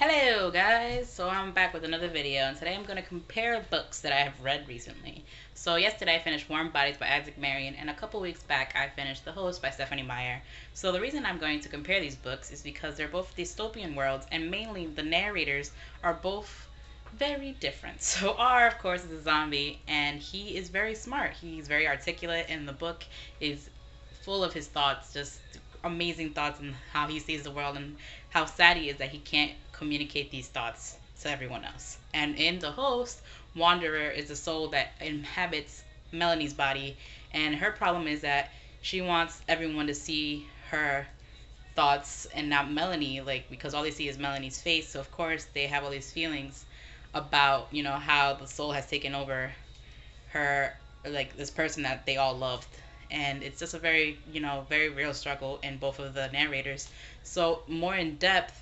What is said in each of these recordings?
Hello guys, so I'm back with another video, and today I'm going to compare books that I have read recently. So yesterday I finished Warm Bodies by Marion, and a couple weeks back I finished The Host by Stephenie Meyer. So the reason I'm going to compare these books is because they're both dystopian worlds, and mainly the narrators are both very different. So R, of course, is a zombie, and he is very smart. He's very articulate, and the book is full of his thoughts, just amazing thoughts on how he sees the world and how sad he is that he can't communicate these thoughts to everyone else. And in The Host, Wanderer is the soul that inhabits Melanie's body, and her problem is that she wants everyone to see her thoughts and not Melanie, like, because all they see is Melanie's face. So of course they have all these feelings about, how the soul has taken over her, like this person that they all loved. And it's just a very, very real struggle in both of the narrators. So more in depth,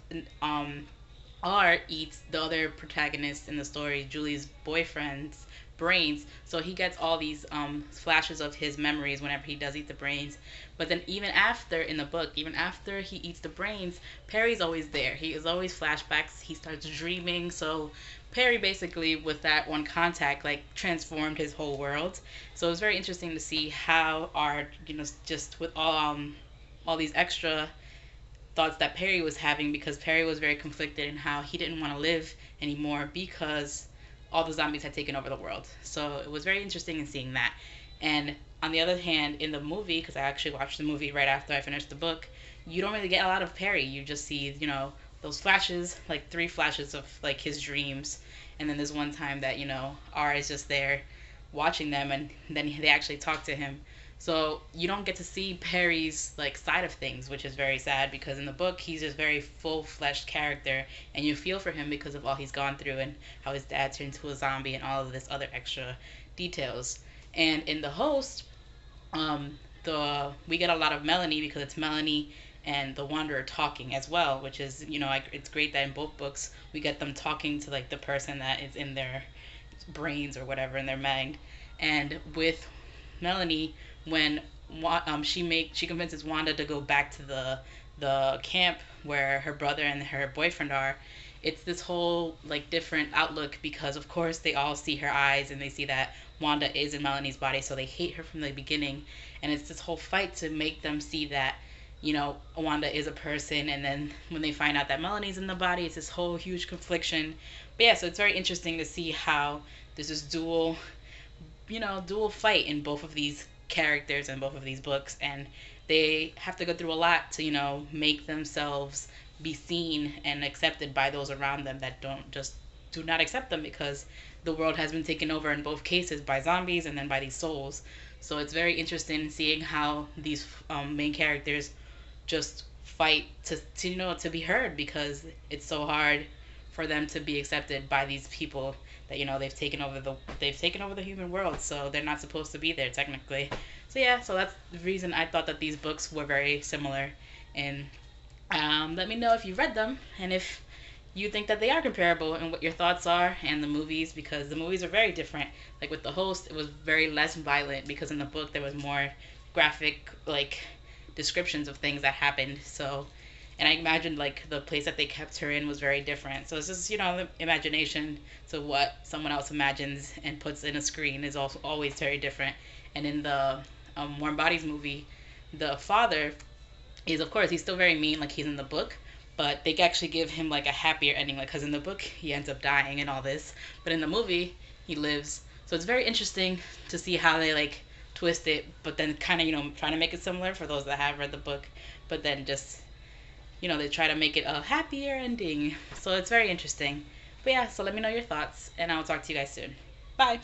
R eats the other protagonist in the story, Julie's boyfriend's brains. So he gets all these flashes of his memories whenever he does eat the brains. But then even after, in the book, even after he eats the brains, Perry's always there. He is always flashbacks. He starts dreaming. So Perry basically, with that one contact, like transformed his whole world. So it was very interesting to see how R, just with all these extra thoughts that Perry was having, because Perry was very conflicted in how he didn't want to live anymore because all the zombies had taken over the world. So it was very interesting in seeing that. And on the other hand, in the movie, because I actually watched the movie right after I finished the book, you don't really get a lot of Perry. You just see, those flashes, like 3 flashes of like his dreams. And then there's one time that, R is just there watching them, and then they actually talk to him. So you don't get to see Perry's like side of things, which is very sad, because in the book he's just very full-fleshed character, and you feel for him because of all he's gone through and how his dad turned into a zombie and all of this other extra details. And in The Host, we get a lot of Melanie, because it's Melanie and the Wanderer talking as well, which is, it's great that in both books we get them talking to like the person that is in their brains or whatever, in their mind. And with Melanie, when she convinces Wanda to go back to the camp where her brother and her boyfriend are, it's this whole like different outlook, because of course they all see her eyes and they see that Wanda is in Melanie's body, so they hate her from the beginning. And it's this whole fight to make them see that, Wanda is a person, and then when they find out that Melanie's in the body, it's this whole huge confliction. But yeah, so it's very interesting to see how there's this dual fight in both of these characters and both of these books, and they have to go through a lot to, make themselves be seen and accepted by those around them that do not accept them, because the world has been taken over in both cases by zombies and then by these souls. So it's very interesting seeing how these main characters just fight to be heard, because it's so hard for them to be accepted by these people that, they've taken over the human world, so they're not supposed to be there technically. So yeah, so that's the reason I thought that these books were very similar. And let me know if you read them, and if you think that they are comparable, and what your thoughts are, and the movies, because the movies are very different. Like with The Host, it was very less violent, because in the book there was more graphic like descriptions of things that happened. So, and I imagined like the place that they kept her in was very different. So it's just, the imagination to what someone else imagines and puts in a screen is also always very different. And in the Warm Bodies movie, the father is, of course, he's still very mean like he's in the book, but they actually give him like a happier ending, like, because in the book he ends up dying and all this, but in the movie he lives. So it's very interesting to see how they like twist it, but then kind of, trying to make it similar for those that have read the book, but then just, they try to make it a happier ending. So it's very interesting. But yeah, so let me know your thoughts, and I'll talk to you guys soon. Bye.